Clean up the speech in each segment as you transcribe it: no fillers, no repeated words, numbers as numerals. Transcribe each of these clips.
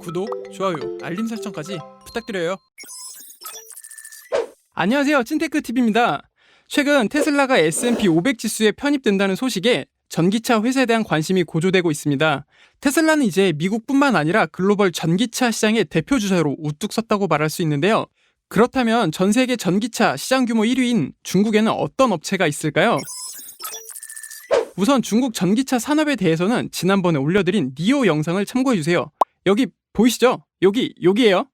구독, 좋아요, 알림 설정까지 부탁드려요. 안녕하세요, 찐테크TV입니다. 최근 테슬라가 S&P 500 지수에 편입된다는 소식에 전기차 회사에 대한 관심이 고조되고 있습니다. 테슬라는 이제 미국뿐만 아니라 글로벌 전기차 시장의 대표 주자로 우뚝 섰다고 말할 수 있는데요. 그렇다면 전 세계 전기차 시장 규모 1위인 중국에는 어떤 업체가 있을까요? 우선 중국 전기차 산업에 대해서는 지난번에 올려드린 니오 영상을 참고해주세요. 여기 보이시죠? 여기에요.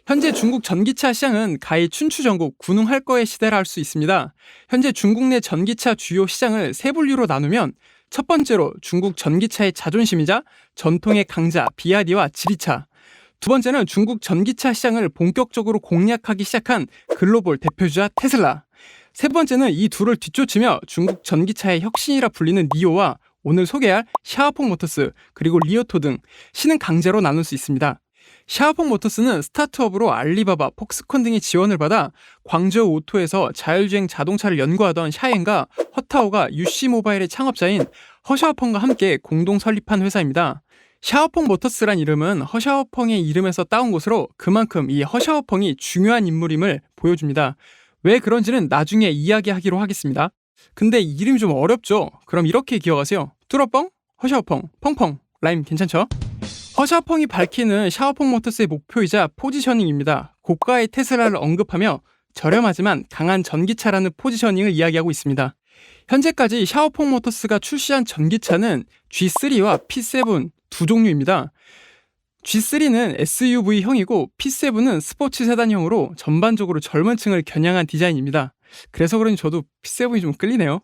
현재 중국 전기차 시장은 가히 춘추전국 군웅할 거의 시대라 할 수 있습니다. 현재 중국 내 전기차 주요 시장을 세 분류로 나누면 첫 번째로 중국 전기차의 자존심이자 전통의 강자 비아디와 지리차, 두 번째는 중국 전기차 시장을 본격적으로 공략하기 시작한 글로벌 대표주자 테슬라, 세 번째는 이 둘을 뒤쫓으며 중국 전기차의 혁신이라 불리는 니오와 오늘 소개할 샤오펑 모터스 그리고 리오토 등 신흥 강자로 나눌 수 있습니다. 샤오펑 모터스는 스타트업으로 알리바바, 폭스콘 등의 지원을 받아 광저우 오토에서 자율주행 자동차를 연구하던 샤엔과 허타오가 유씨 모바일의 창업자인 허샤오펑과 함께 공동 설립한 회사입니다. 샤오펑 모터스란 이름은 허샤오펑의 이름에서 따온 것으로 그만큼 이 허샤오펑이 중요한 인물임을 보여줍니다. 왜 그런지는 나중에 이야기하기로 하겠습니다. 근데 이름이 좀 어렵죠? 그럼 이렇게 기억하세요. 뚜러뻥, 허샤오펑, 펑펑. 라임 괜찮죠? 허샤오펑이 밝히는 샤오펑 모터스의 목표이자 포지셔닝입니다. 고가의 테슬라를 언급하며 저렴하지만 강한 전기차라는 포지셔닝을 이야기하고 있습니다. 현재까지 샤오펑 모터스가 출시한 전기차는 G3와 P7 두 종류입니다. G3는 SUV형이고 P7은 스포츠 세단형으로 전반적으로 젊은 층을 겨냥한 디자인입니다. 그래서 그런지 저도 P7이 좀 끌리네요.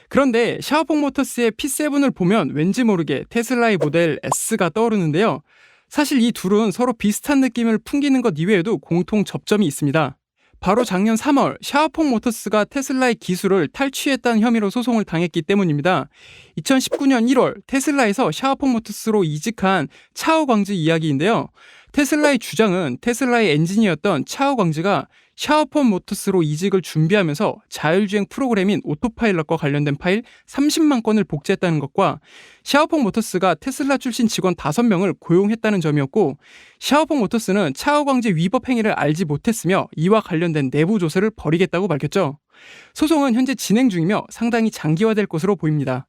그런데 샤오펑 모터스의 P7을 보면 왠지 모르게 테슬라의 모델 S가 떠오르는데요. 사실 이 둘은 서로 비슷한 느낌을 풍기는 것 이외에도 공통 접점이 있습니다. 바로 작년 3월 샤오펑 모터스가 테슬라의 기술을 탈취했다는 혐의로 소송을 당했기 때문입니다. 2019년 1월 테슬라에서 샤오펑 모터스로 이직한 차오 광즈 이야기인데요. 테슬라의 주장은 테슬라의 엔지니어였던 차오 광즈가 샤오펑 모터스로 이직을 준비하면서 자율주행 프로그램인 오토파일럿과 관련된 파일 30만 건을 복제했다는 것과 샤오펑 모터스가 테슬라 출신 직원 5명을 고용했다는 점이었고, 샤오펑 모터스는 차오 광즈의 위법 행위를 알지 못했으며 이와 관련된 내부 조사를 벌이겠다고 밝혔죠. 소송은 현재 진행 중이며 상당히 장기화될 것으로 보입니다.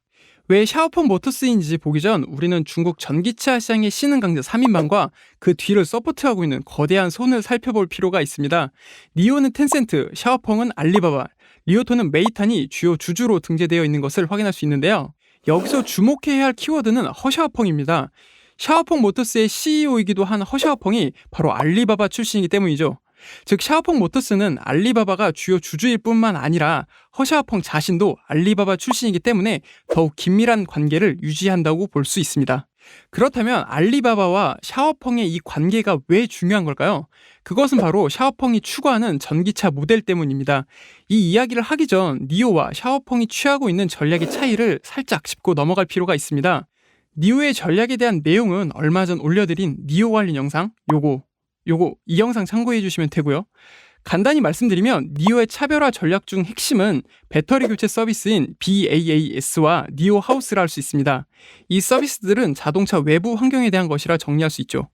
왜 샤오펑 모터스인지 보기 전 우리는 중국 전기차 시장의 신흥 강자 3인방과 그 뒤를 서포트하고 있는 거대한 손을 살펴볼 필요가 있습니다. 니오는 텐센트, 샤오펑은 알리바바, 리오토는 메이탄이 주요 주주로 등재되어 있는 것을 확인할 수 있는데요. 여기서 주목해야 할 키워드는 허샤오펑입니다. 샤오펑 모터스의 CEO이기도 한 허샤오펑이 바로 알리바바 출신이기 때문이죠. 즉 샤오펑 모터스는 알리바바가 주요 주주일 뿐만 아니라 허샤오펑 자신도 알리바바 출신이기 때문에 더욱 긴밀한 관계를 유지한다고 볼 수 있습니다. 그렇다면 알리바바와 샤오펑의 이 관계가 왜 중요한 걸까요? 그것은 바로 샤오펑이 추구하는 전기차 모델 때문입니다. 이 이야기를 하기 전 니오와 샤오펑이 취하고 있는 전략의 차이를 살짝 짚고 넘어갈 필요가 있습니다. 니오의 전략에 대한 내용은 얼마 전 올려드린 니오 관련 영상 이 영상 참고해 주시면 되고요. 간단히 말씀드리면 니오의 차별화 전략 중 핵심은 배터리 교체 서비스인 BAAS와 니오 하우스라 할 수 있습니다. 이 서비스들은 자동차 외부 환경에 대한 것이라 정리할 수 있죠.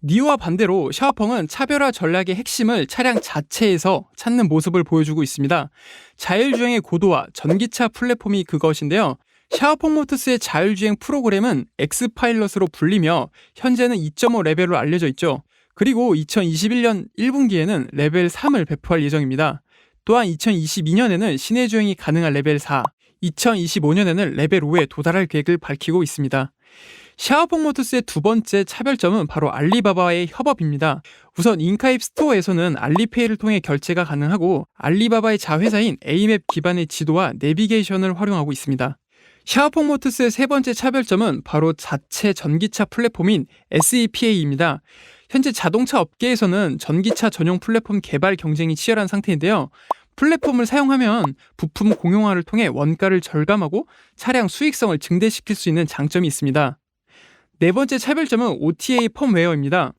니오와 반대로 샤오펑은 차별화 전략의 핵심을 차량 자체에서 찾는 모습을 보여주고 있습니다. 자율주행의 고도화, 전기차 플랫폼이 그것인데요. 샤오펑 모터스의 자율주행 프로그램은 X파일럿으로 불리며 현재는 2.5 레벨로 알려져 있죠. 그리고 2021년 1분기에는 레벨 3을 배포할 예정입니다. 또한 2022년에는 시내 주행이 가능한 레벨 4, 2025년에는 레벨 5에 도달할 계획을 밝히고 있습니다. 샤오펑 모터스의 두 번째 차별점은 바로 알리바바의 협업입니다. 우선 인카입 스토어에서는 알리페이를 통해 결제가 가능하고 알리바바의 자회사인 A맵 기반의 지도와 내비게이션을 활용하고 있습니다. 샤오펑 모터스의 세 번째 차별점은 바로 자체 전기차 플랫폼인 SEPA입니다. 현재 자동차 업계에서는 전기차 전용 플랫폼 개발 경쟁이 치열한 상태인데요. 플랫폼을 사용하면 부품 공용화를 통해 원가를 절감하고 차량 수익성을 증대시킬 수 있는 장점이 있습니다. 네 번째 차별점은 OTA 펌웨어입니다.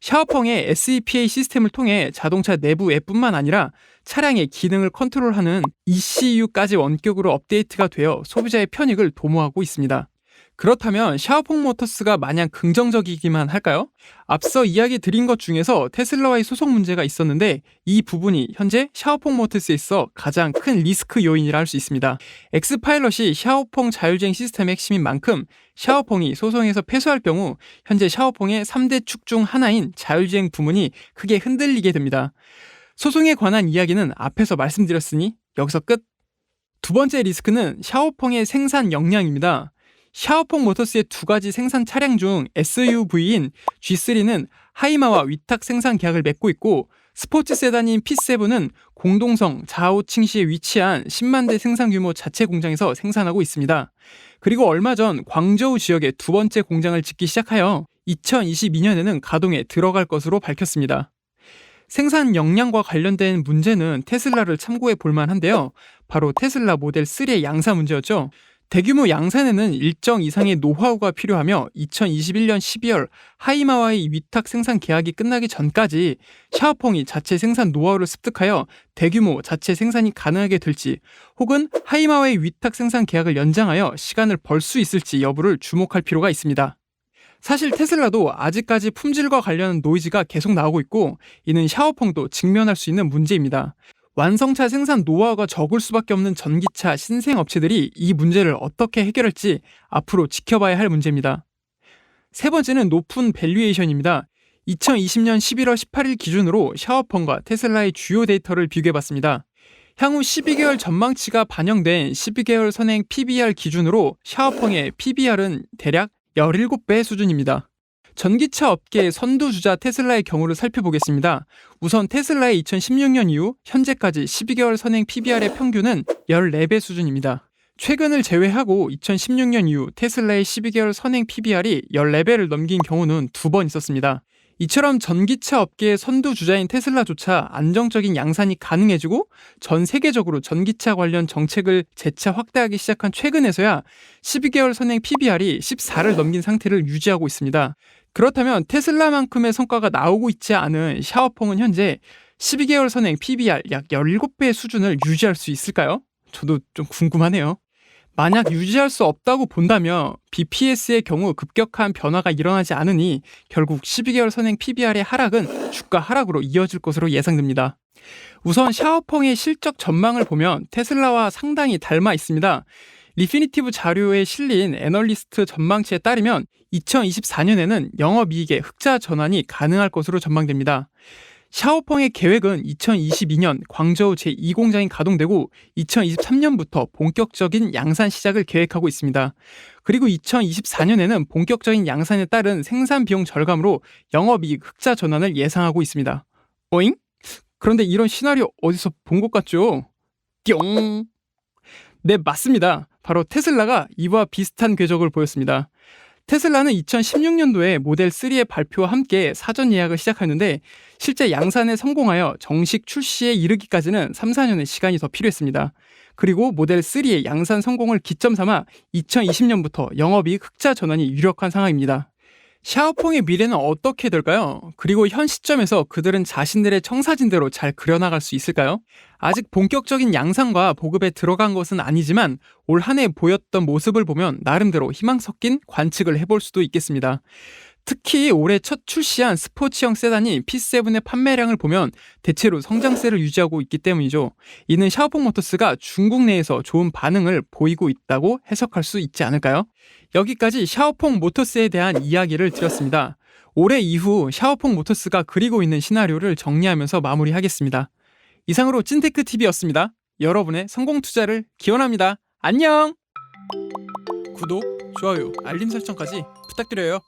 샤오펑의 SEPA 시스템을 통해 자동차 내부 앱뿐만 아니라 차량의 기능을 컨트롤하는 ECU까지 원격으로 업데이트가 되어 소비자의 편익을 도모하고 있습니다. 그렇다면 샤오퐁 모터스가 마냥 긍정적이기만 할까요? 앞서 이야기 드린 것 중에서 테슬라와의 소송 문제가 있었는데 이 부분이 현재 샤오퐁 모터스에 있어 가장 큰 리스크 요인이라 할 수 있습니다. 엑스파일럿이 샤오퐁 자율주행 시스템의 핵심인 만큼 샤오퐁이 소송에서 패소할 경우 현재 샤오퐁의 3대 축 중 하나인 자율주행 부문이 크게 흔들리게 됩니다. 소송에 관한 이야기는 앞에서 말씀드렸으니 여기서 끝! 두 번째 리스크는 샤오퐁의 생산 역량입니다. 샤오퐁 모터스의 두 가지 생산 차량 중 SUV인 G3는 하이마와 위탁 생산 계약을 맺고 있고 스포츠 세단인 P7은 공동성 자오칭시에 위치한 10만 대 생산 규모 자체 공장에서 생산하고 있습니다. 그리고 얼마 전 광저우 지역에 두 번째 공장을 짓기 시작하여 2022년에는 가동에 들어갈 것으로 밝혔습니다. 생산 역량과 관련된 문제는 테슬라를 참고해 볼 만한데요. 바로 테슬라 모델 3의 양산 문제였죠. 대규모 양산에는 일정 이상의 노하우가 필요하며 2021년 12월 하이마와의 위탁 생산 계약이 끝나기 전까지 샤오퐁이 자체 생산 노하우를 습득하여 대규모 자체 생산이 가능하게 될지 혹은 하이마와의 위탁 생산 계약을 연장하여 시간을 벌 수 있을지 여부를 주목할 필요가 있습니다. 사실 테슬라도 아직까지 품질과 관련한 노이즈가 계속 나오고 있고 이는 샤오퐁도 직면할 수 있는 문제입니다. 완성차 생산 노하우가 적을 수밖에 없는 전기차 신생 업체들이 이 문제를 어떻게 해결할지 앞으로 지켜봐야 할 문제입니다. 세 번째는 높은 밸류에이션입니다. 2020년 11월 18일 기준으로 샤오퐁과 테슬라의 주요 데이터를 비교해봤습니다. 향후 12개월 전망치가 반영된 12개월 선행 PBR 기준으로 샤오퐁의 PBR은 대략 17배 수준입니다. 전기차 업계의 선두주자 테슬라의 경우를 살펴보겠습니다. 우선 테슬라의 2016년 이후 현재까지 12개월 선행 PBR의 평균은 14배 수준입니다. 최근을 제외하고 2016년 이후 테슬라의 12개월 선행 PBR이 14배를 넘긴 경우는 2번 있었습니다. 이처럼 전기차 업계의 선두주자인 테슬라조차 안정적인 양산이 가능해지고 전 세계적으로 전기차 관련 정책을 재차 확대하기 시작한 최근에서야 12개월 선행 PBR이 14를 넘긴 상태를 유지하고 있습니다. 그렇다면 테슬라만큼의 성과가 나오고 있지 않은 샤오퐁은 현재 12개월 선행 PBR 약 17배의 수준을 유지할 수 있을까요? 저도 좀 궁금하네요. 만약 유지할 수 없다고 본다면 BPS의 경우 급격한 변화가 일어나지 않으니 결국 12개월 선행 PBR의 하락은 주가 하락으로 이어질 것으로 예상됩니다. 우선 샤오퐁의 실적 전망을 보면 테슬라와 상당히 닮아 있습니다. 리피니티브 자료에 실린 애널리스트 전망치에 따르면 2024년에는 영업이익의 흑자 전환이 가능할 것으로 전망됩니다. 샤오퐁의 계획은 2022년 광저우 제2공장이 가동되고 2023년부터 본격적인 양산 시작을 계획하고 있습니다. 그리고 2024년에는 본격적인 양산에 따른 생산 비용 절감으로 영업이익 흑자 전환을 예상하고 있습니다. 어잉? 그런데 이런 시나리오 어디서 본 것 같죠? 뿅! 네, 맞습니다. 바로 테슬라가 이와 비슷한 궤적을 보였습니다. 테슬라는 2016년도에 모델 3의 발표와 함께 사전 예약을 시작했는데 실제 양산에 성공하여 정식 출시에 이르기까지는 3, 4년의 시간이 더 필요했습니다. 그리고 모델 3의 양산 성공을 기점 삼아 2020년부터 영업이익 흑자 전환이 유력한 상황입니다. 샤오퐁의 미래는 어떻게 될까요? 그리고 현 시점에서 그들은 자신들의 청사진대로 잘 그려나갈 수 있을까요? 아직 본격적인 양산과 보급에 들어간 것은 아니지만 올 한 해 보였던 모습을 보면 나름대로 희망 섞인 관측을 해볼 수도 있겠습니다. 특히 올해 첫 출시한 스포츠형 세단인 P7의 판매량을 보면 대체로 성장세를 유지하고 있기 때문이죠. 이는 샤오퐁 모터스가 중국 내에서 좋은 반응을 보이고 있다고 해석할 수 있지 않을까요? 여기까지 샤오퐁 모터스에 대한 이야기를 드렸습니다. 올해 이후 샤오퐁 모터스가 그리고 있는 시나리오를 정리하면서 마무리하겠습니다. 이상으로 찐테크TV였습니다. 여러분의 성공 투자를 기원합니다. 안녕! 구독, 좋아요, 알림 설정까지 부탁드려요.